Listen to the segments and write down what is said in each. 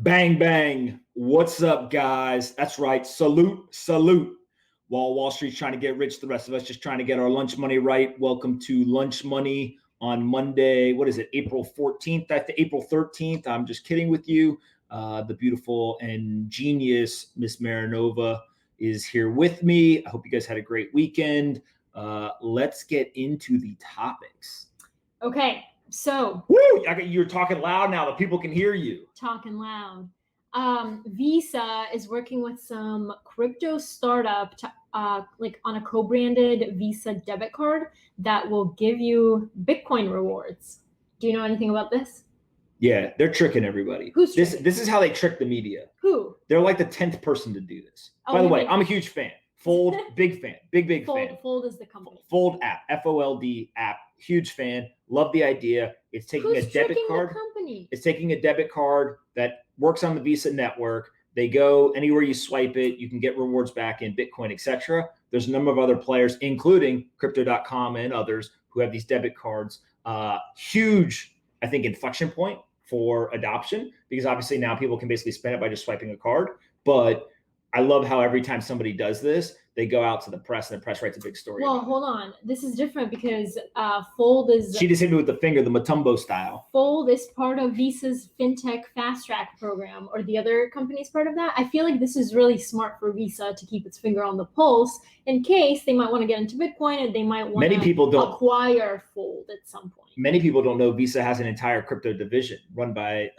Bang, bang. What's up, guys? That's right. Salute, salute. While Wall Street's trying to get rich, the rest of us just trying to get our lunch money right. Welcome to Lunch Money on Monday. What is it? April 14th, April 13th. I'm just kidding with you. The beautiful and genius Miss Marinova is here with me. I hope you guys had a great weekend. Let's get into the topics. Okay, so. Woo! You're talking loud now. The people can hear you. Talking loud. Visa is working with some crypto startup to, like on a co-branded Visa debit card that will give you Bitcoin rewards. Do you know anything about this? Yeah, they're tricking everybody. Who's tricking? This is how they trick the media. Who? They're like the 10th person to do this. Oh, By the way, I'm a huge fan. Fold, big fan. Big fan. Fold is the company. Fold app, F-O-L-D app. Huge fan. Love the idea. It's taking a debit card. The company? It's taking a debit card that works on the Visa network. They go anywhere you swipe it, you can get rewards back in Bitcoin, etc. There's a number of other players, including Crypto.com and others, who have these debit cards. Huge, I think, inflection point for adoption, because obviously now people can basically spend it by just swiping a card. But I love how every time somebody does this, they go out to the press and the press writes a big story. Well, hold on. This is different because Fold is... She just hit me with the finger, the Matumbo style. Fold is part of Visa's FinTech Fast Track program, or the other company's part of that. I feel like this is really smart for Visa to keep its finger on the pulse in case they might want to get into Bitcoin and they might want to acquire Fold at some point. Many people don't know Visa has an entire crypto division run by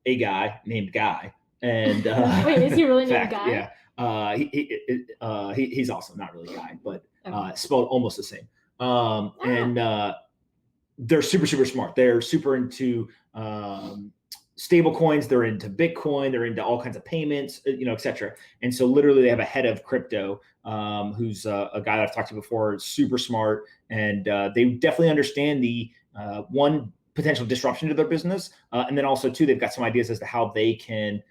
a guy named Guy. And wait, is he really named Guy? Yeah. He's also not really Guy, but spelled almost the same. And they're super smart. They're super into stable coins. They're into Bitcoin. They're into all kinds of payments, etc. And so literally they have a head of crypto who's a guy that I've talked to before, super smart. And they definitely understand the one, potential disruption to their business. And then also two, they've got some ideas as to how they can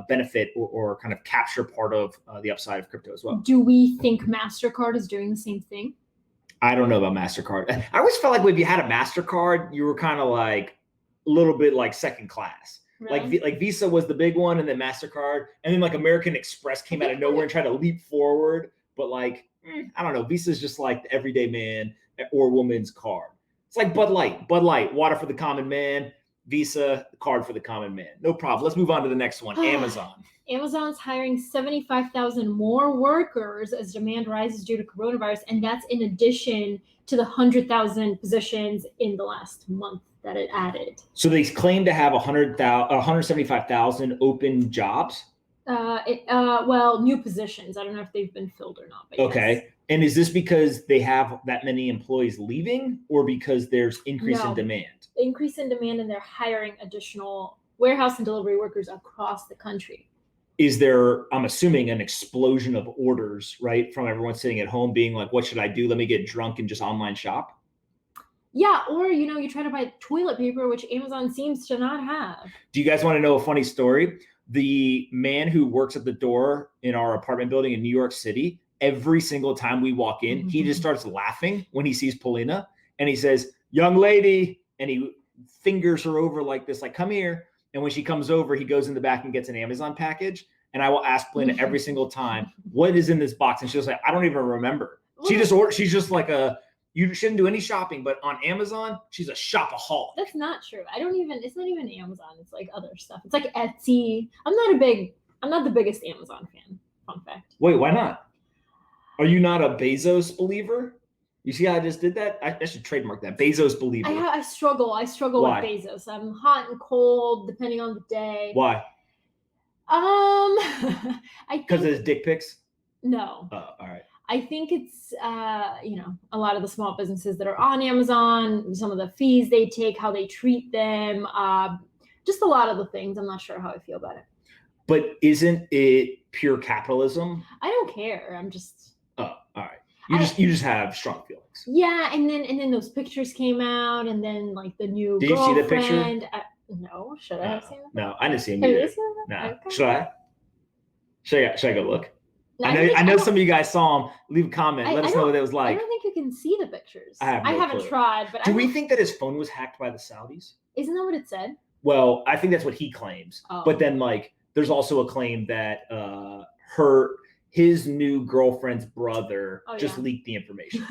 benefit or kind of capture part of the upside of crypto as well. Do we think MasterCard is doing the same thing? I don't know about MasterCard. I always felt like if you had a MasterCard, you were kind of like a little bit like second class. Really? Like Visa was the big one, and then MasterCard, and then like American Express came out of nowhere and tried to leap forward. But like, I don't know. Visa's just like the everyday man or woman's card. It's like Bud Light, water for the common man. Visa, card for the common man. No problem. Let's move on to the next one. Amazon. Amazon's hiring 75,000 more workers as demand rises due to coronavirus. And that's in addition to the 100,000 positions in the last month that it added. So they claim to have 175,000 open jobs? Well, new positions. I don't know if they've been filled or not. But okay. Yes. And is this because they have that many employees leaving, or because there's increase in demand? Increase in demand, and they're hiring additional warehouse and delivery workers across the country. Is there, I'm assuming, an explosion of orders, right? From everyone sitting at home being like, what should I do? Let me get drunk and just online shop? Yeah, or, you try to buy toilet paper, which Amazon seems to not have. Do you guys want to know a funny story? The man who works at the door in our apartment building in New York City, every single time we walk in, he just starts laughing when he sees Polina, and he says, "Young lady," and he fingers her over like this, like, "Come here." And when she comes over, he goes in the back and gets an Amazon package. And I will ask Polina every single time, "What is in this box?" And she'll say, "I don't even remember." She's just like you shouldn't do any shopping, but on Amazon, she's a shopaholic. That's not true. It's not even Amazon. It's like other stuff. It's like Etsy. I'm not the biggest Amazon fan. Fun fact. Wait, why not? Are you not a Bezos believer? You see how I just did that? I should trademark that. Bezos believer. I struggle. Why? With Bezos. I'm hot and cold depending on the day. Why? I think because of his dick pics? No. Oh, all right. I think it's a lot of the small businesses that are on Amazon, some of the fees they take, how they treat them, just a lot of the things. I'm not sure how I feel about it. But isn't it pure capitalism? I don't care. I'm just. Oh, all right. You just have strong feelings. Yeah, and then those pictures came out, and then like the new Did girlfriend. You see the picture? No, should I have seen it? No, I didn't see him either. No, okay. Should I? Should I go look? I know some of you guys saw him. Leave a comment. Let us know what it was like. I don't think you can see the pictures. I haven't tried, but do we think that his phone was hacked by the Saudis? Isn't that what it said? Well, I think that's what he claims. Oh. But then like there's also a claim that his new girlfriend's brother just leaked the information.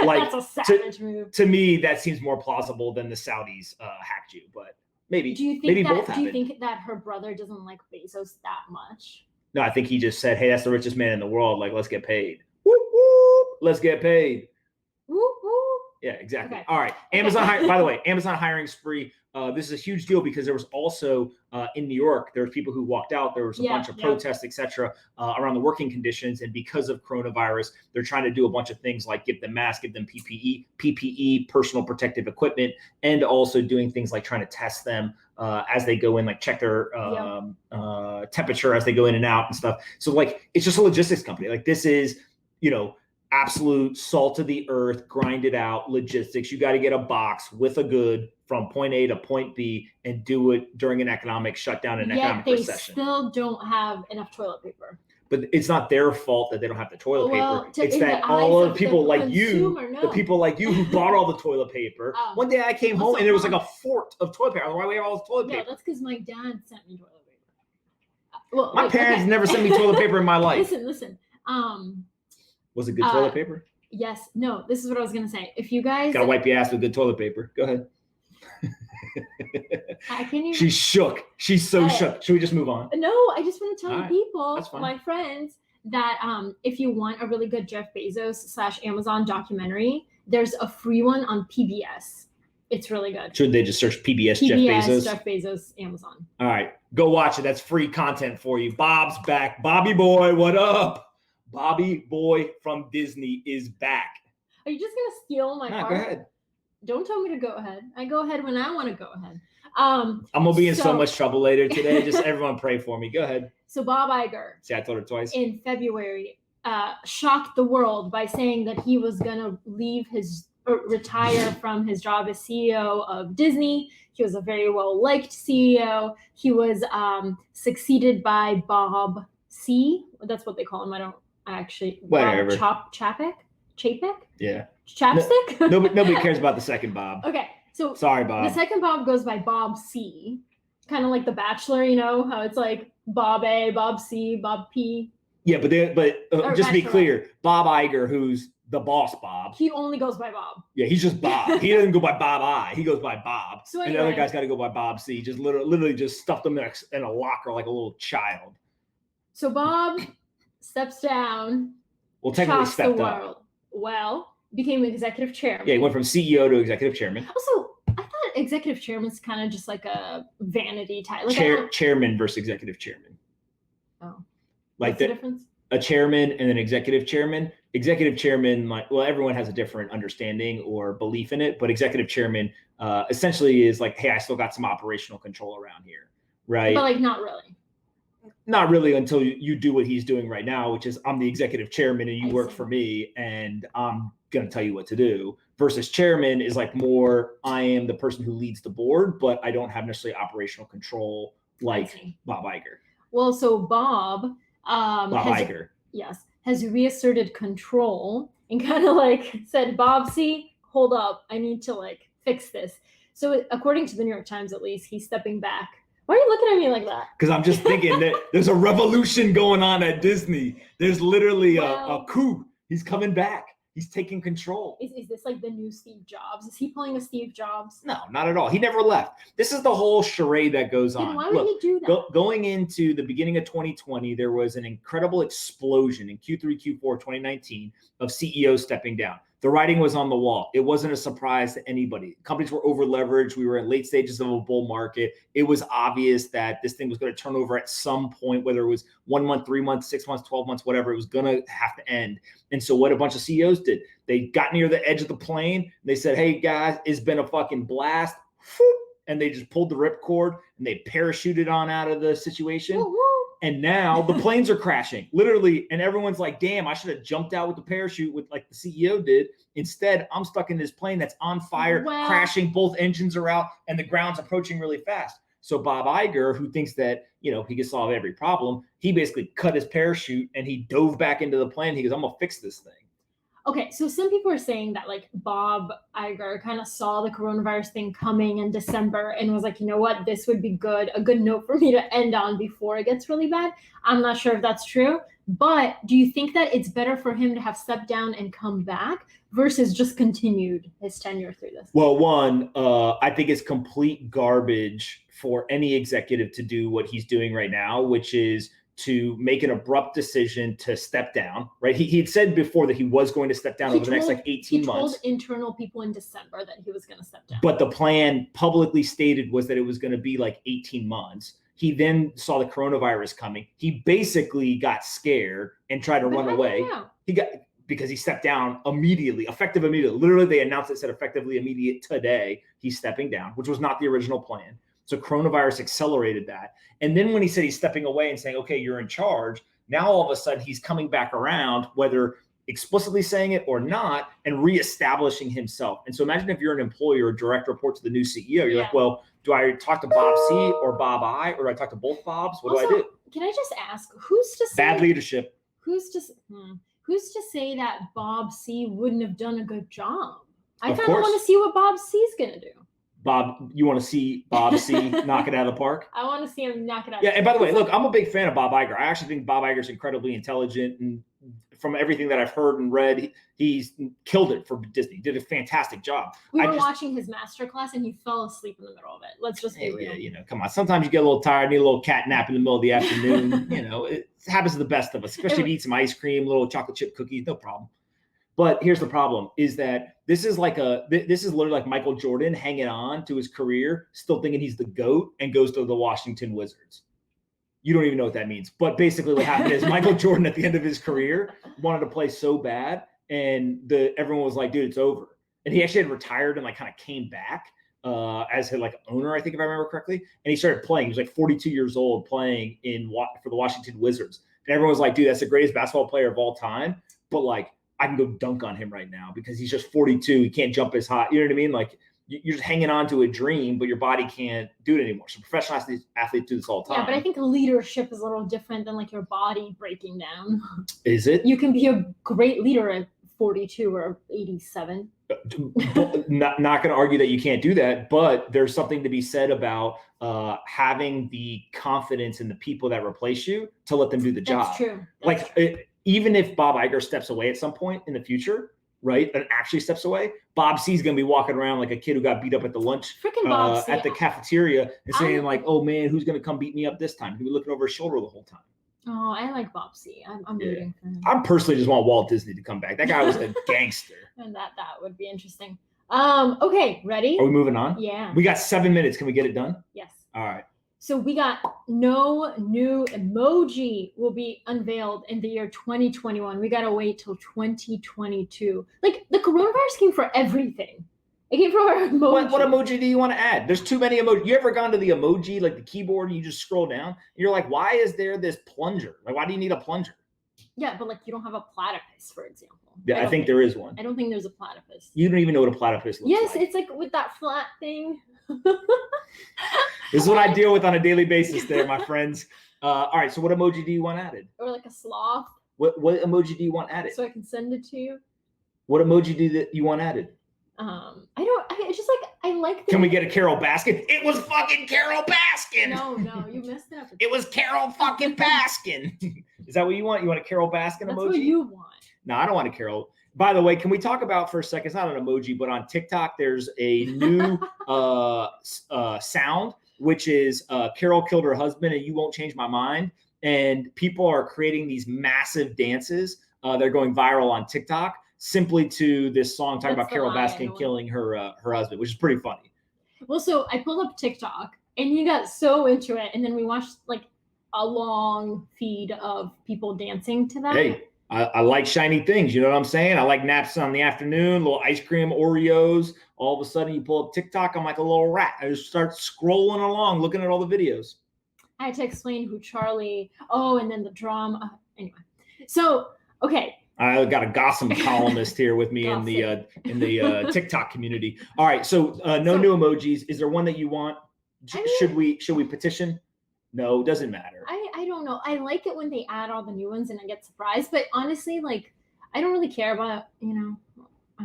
Like, that's a savage move. To me, that seems more plausible than the Saudis hacked you, but maybe. Do you think maybe that, both do you think that her brother doesn't like Bezos that much? No, I think he just said, hey, that's the richest man in the world. Like, let's get paid. Whoop, whoop. Let's get paid. Whoop, whoop. Yeah, exactly. Okay. All right. Amazon, by the way, Amazon hiring spree. This is a huge deal because there was also in New York, there was people who walked out. There was a bunch of protests, etc., around the working conditions. And because of coronavirus, they're trying to do a bunch of things like give them masks, give them PPE, personal protective equipment, and also doing things like trying to test them as they go in, like check their temperature as they go in and out and stuff. So like, it's just a logistics company. Like this is, absolute salt of the earth, grind it out logistics. You got to get a box with a good from point A to point B and do it during an economic shutdown and economic recession. They still don't have enough toilet paper. But it's not their fault that they don't have the toilet paper. It's that all of the people like you, the people like you who bought all the toilet paper. One day I came home and there was like a fort of toilet paper. Why do we have all this toilet paper? Yeah, that's because my dad sent me toilet paper. Well, my parents never sent me toilet paper in my life. Listen. Was it good toilet paper? Yes. No, this is what I was going to say. If you guys... Gotta wipe your ass with good toilet paper. Go ahead. I can't even... She's shook. She's so shook. Should we just move on? No, I just want to tell people, my friends, that if you want a really good Jeff Bezos / Amazon documentary, there's a free one on PBS. It's really good. Should they just search PBS Jeff Bezos, Amazon. All right. Go watch it. That's free content for you. Bob's back. Bobby boy, what up? Bobby boy from Disney is back. Are you just going to steal my part? Go ahead. Don't tell me to go ahead. I go ahead when I want to go ahead. I'm going to be in so much trouble later today. Just everyone pray for me. Go ahead. So Bob Iger. See, I told her twice. In February, shocked the world by saying that he was going to retire from his job as CEO of Disney. He was a very well-liked CEO. He was succeeded by Bob C. That's what they call him. I don't actually. Whatever. Chapek? Yeah. Chapstick? Nobody cares about the second Bob. Okay. So sorry, Bob. The second Bob goes by Bob C. Kind of like The Bachelor, how it's like Bob A, Bob C, Bob P. Yeah, but just to be clear, Bob Iger, who's the boss Bob. He only goes by Bob. Yeah, he's just Bob. He doesn't go by Bob I. He goes by Bob. So anyway, and the other guy's got to go by Bob C. Just literally just stuffed him in a locker like a little child. So Bob steps down. Well, technically stepped up. Well, became executive chairman. Yeah, he went from CEO to executive chairman. Also, I thought executive chairman's kind of just like a vanity title. Like chairman versus executive chairman. Oh. Like what's the difference? A chairman and an executive chairman. Executive chairman, everyone has a different understanding or belief in it, but executive chairman essentially is like, hey, I still got some operational control around here, right? But not really. Not really until you do what he's doing right now, which is I'm the executive chairman and you work for me and I'm going to tell you what to do. Versus chairman is like more, I am the person who leads the board, but I don't have necessarily operational control like Bob Iger. Well, so Bob Iger. Yes, has reasserted control and kind of said, Bob, see, hold up, I need to fix this. So according to the New York Times, at least, he's stepping back. Why are you looking at me like that? Because I'm just thinking that there's a revolution going on at Disney. There's literally a coup. He's coming back. He's taking control. Is this like the new Steve Jobs? Is he pulling a Steve Jobs? No, not at all. He never left. This is the whole charade that goes on. Why would he do that? Going into the beginning of 2020, there was an incredible explosion in Q3, Q4 2019 of CEOs stepping down. The writing was on the wall. It wasn't a surprise to anybody. Companies were over leveraged. We were in late stages of a bull market. It was obvious that this thing was going to turn over at some point, whether it was 1 month, 3 months, 6 months, 12 months, whatever, it was going to have to end. And so what a bunch of CEOs did, they got near the edge of the plane. They said, hey guys, it's been a fucking blast. And they just pulled the ripcord and they parachuted on out of the situation. Woo-hoo. And now the planes are crashing, literally. And everyone's like, damn, I should have jumped out with the parachute like the CEO did. Instead, I'm stuck in this plane that's on fire, crashing. Both engines are out and the ground's approaching really fast. So Bob Iger, who thinks that, he can solve every problem, he basically cut his parachute and he dove back into the plane. He goes, I'm going to fix this thing. Okay, so some people are saying that like Bob Iger kind of saw the coronavirus thing coming in December and was like, you know what, this would be good, a good note for me to end on before it gets really bad. I'm not sure if that's true, but do you think that it's better for him to have stepped down and come back versus just continued his tenure through this? Well, one, I think it's complete garbage for any executive to do what he's doing right now, which is to make an abrupt decision to step down, right? He had said before that he was going to step down over the next like 18 months. He told internal people in December that he was going to step down. But the plan publicly stated was that it was going to be like 18 months. He then saw the coronavirus coming. He basically got scared and tried to run away. Because he stepped down immediately, effective immediately. Literally, they announced it said effectively immediate today. He's stepping down, which was not the original plan. So coronavirus accelerated that. And then when he said he's stepping away and saying, okay, you're in charge, now all of a sudden he's coming back around, whether explicitly saying it or not, and reestablishing himself. And so imagine if you're an employee or a direct report to the new CEO, you're like, well, do I talk to Bob C or Bob I, or do I talk to both Bobs? What do I do? Can I just ask, who's to say bad leadership? Who's to say that Bob C wouldn't have done a good job? I kind of want to see what Bob C's going to do. Bob, you want to see Bob C knock it out of the park? I want to see him knock it out. Yeah, and by the way, look, I'm a big fan of Bob Iger. I actually think Bob Iger's incredibly intelligent, and from everything that I've heard and read, he's killed it for Disney. He did a fantastic job. We were watching his masterclass, and he fell asleep in the middle of it. Let's just be real. Yeah, come on. Sometimes you get a little tired, need a little cat nap in the middle of the afternoon. It happens to the best of us, especially if you eat some ice cream, little chocolate chip cookies, no problem. But here's the problem: is that this is literally like Michael Jordan hanging on to his career, still thinking he's the GOAT, and goes to the Washington Wizards. You don't even know what that means. But basically what happened is Michael Jordan at the end of his career wanted to play so bad, and everyone was like, dude, it's over. And he actually had retired and like kind of came back as his like owner, I think, if I remember correctly. And he started playing. He was like 42 years old playing for the Washington Wizards. And everyone was like, dude, that's the greatest basketball player of all time. But like, I can go dunk on him right now because he's just 42. He can't jump as high. You know what I mean? Like, you're just hanging on to a dream, but your body can't do it anymore. So professional athletes do this all the time. Yeah, but I think leadership is a little different than like your body breaking down. Is it? You can be a great leader at 42 or 87. Not going to argue that you can't do that, but there's something to be said about having the confidence in the people that replace you to let them do the job. That's true. Even if Bob Iger steps away at some point in the future, right, and actually steps away, Bob C's going to be walking around like a kid who got beat up at the lunch at the cafeteria and saying like, oh man, who's going to come beat me up this time? He'll be looking over his shoulder the whole time. Oh, I like Bob C. I'm rooting for him. I personally just want Walt Disney to come back. That guy was a gangster. And that would be interesting. Okay, ready? Are we moving on? Yeah. We got 7 minutes. Can we get it done? Yes. All right. So we got no new emoji will be unveiled in the year 2021. We got to wait till 2022. Like the coronavirus came for everything. It came for our emoji. What emoji do you want to add? There's too many emojis. You ever gone to the emoji, like the keyboard, and you just scroll down? And you're like, why is there this plunger? Like, why do you need a plunger? Yeah, but like you don't have a platypus, for example. Yeah, I think there is one. I don't think there's a platypus. You don't even know what a platypus looks like. Yes, it's like with that flat thing. This is what I deal with on a daily basis there, my friends. All right, so what emoji do you want added? Or like a sloth. What emoji do you want added? So I can send it to you. What emoji do you want added? It's just like, I like Can we get a Carol Baskin? It was fucking Carol Baskin! No, you messed it up. It was Carol fucking Baskin! Is that what you want? You want a Carol Baskin emoji? That's what you want. No, I don't want a Carol. By the way, can we talk about for a second, it's not an emoji, but on TikTok, there's a new sound, which is Carol killed her husband and you won't change my mind. And people are creating these massive dances. They're going viral on TikTok simply to this song talking about Carol Baskin killing her husband, which is pretty funny. Well, so I pulled up TikTok and you got so into it. And then we watched like a long feed of people dancing to that. Hey. I like shiny things. You know what I'm saying? I like naps on the afternoon, little ice cream, Oreos. All of a sudden, you pull up TikTok. I'm like a little rat. I just start scrolling along, looking at all the videos. I had to explain who Charlie. Oh, and then the drama. Anyway, so okay. I got a gossip columnist here with me in the TikTok community. All right, so no new emojis. Is there one that you want? Should we petition? No, doesn't matter. I don't know. I like it when they add all the new ones and I get surprised. But honestly, like, I don't really care about, I don't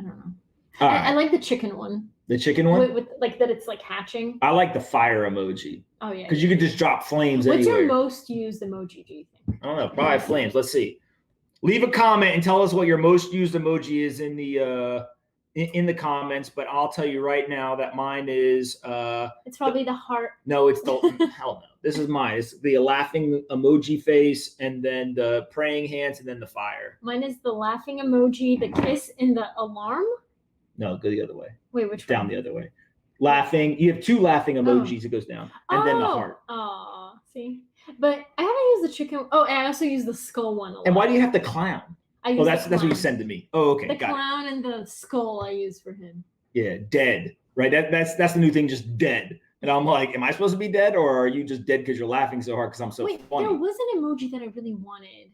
know. All I right. like the chicken one. The chicken one? With like that it's like hatching. I like the fire emoji. Oh yeah. Because you could just drop flames What's anywhere. your most used emoji, do you think? I don't know. Probably flames. Let's see. Leave a comment and tell us what your most used emoji is in the comments. But I'll tell you right now that mine is. It's probably the heart. No, it's the hell no. This is mine. It's the laughing emoji face, and then the praying hands, and then the fire. Mine is the laughing emoji, the kiss, and the alarm. No, go the other way. Wait, which down one? the other way? Laughing. You have two laughing emojis. It goes down, and then the heart. Oh, see. But I haven't used the chicken. Oh, and I also use the skull one a lot. And why do you have the clown? That's what you send to me. Oh, okay. The clown and the skull I use for him. Yeah, dead. Right. That's the new thing. Just dead. And I'm like, am I supposed to be dead, or are you just dead because you're laughing so hard because I'm so funny? There was an emoji that I really wanted.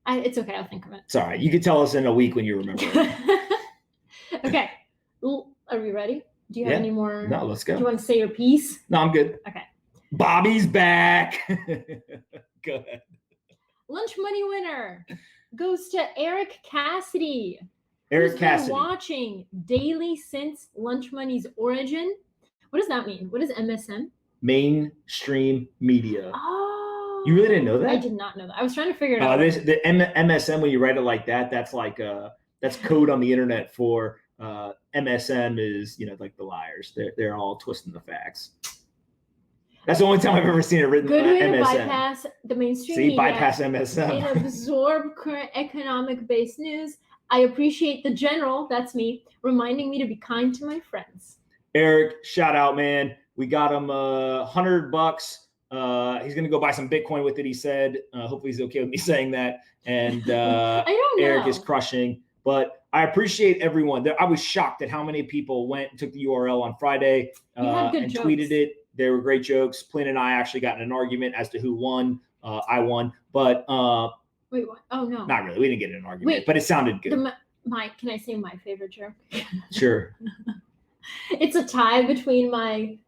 It's okay. I'll think of it. Sorry. You could tell us in a week when you remember it. Okay. Are we ready? Do you have any more? No, let's go. Do you want to say your piece? No, I'm good. Okay. Bobby's back. Go ahead. Lunch money winner goes to Eric Cassidy. Eric Cassidy. Been watching daily since Lunch Money's origin. What does that mean? What is MSM? Mainstream media. Oh. You really didn't know that? I did not know that. I was trying to figure it out. The MSM, when you write it like that, that's like that's code on the internet for MSM is, like the liars. They're all twisting the facts. That's the only time I've ever seen it written. Good way MSM. to bypass the mainstream media. Bypass MSM. And absorb current economic-based news. I appreciate the general, that's me, reminding me to be kind to my friends. Eric, shout out, man. We got him $100. He's gonna go buy some Bitcoin with it. He said. Hopefully, he's okay with me saying that. And I don't know. Eric is crushing. But I appreciate everyone. I was shocked at how many people went and took the URL on Friday and jokes. tweeted it. They were great jokes. Polina and I actually got in an argument as to who won. I won, but wait, what? Oh no, not really. We didn't get in an argument, but it sounded good. Can I say my favorite joke? Sure. It's a tie between my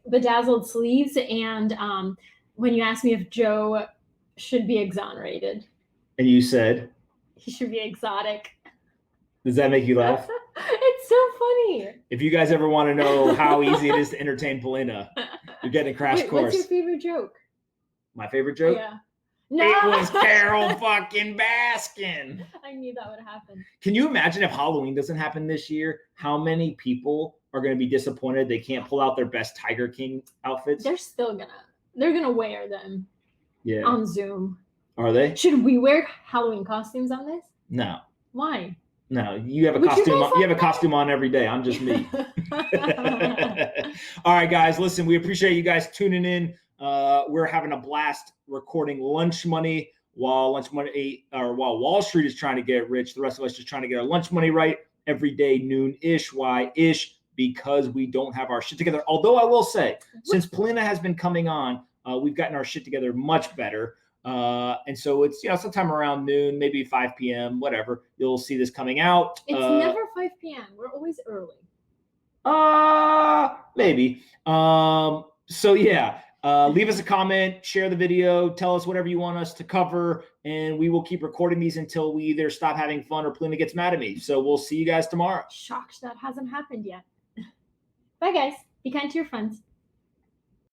bedazzled sleeves and when you asked me if Joe should be exonerated. And you said he should be exotic. Does that make you laugh? It's so funny. If you guys ever want to know how easy it is to entertain Polina, you're getting a crash course. What's your favorite joke? My favorite joke? Yeah. No. It was Carol fucking Baskin. I knew that would happen. Can you imagine if Halloween doesn't happen this year? How many people are going to be disappointed they can't pull out their best Tiger King outfits? They're gonna wear them. Yeah. On Zoom. Are they? Should we wear Halloween costumes on this? No. Why? No, you have a costume. You have a costume on every day. I'm just me. All right, guys. Listen, we appreciate you guys tuning in. We're having a blast recording Lunch Money while Wall Street is trying to get rich. The rest of us just trying to get our lunch money right every day, noon-ish. Why-ish? Because we don't have our shit together. Although I will say, since Polina has been coming on, we've gotten our shit together much better. And so it's, sometime around noon, maybe 5 p.m., whatever. You'll see this coming out. It's never 5 p.m. We're always early. Maybe. So yeah, leave us a comment, share the video, tell us whatever you want us to cover, and we will keep recording these until we either stop having fun or Polina gets mad at me. So we'll see you guys tomorrow. Shocked that hasn't happened yet. Bye, guys. Be kind to your friends.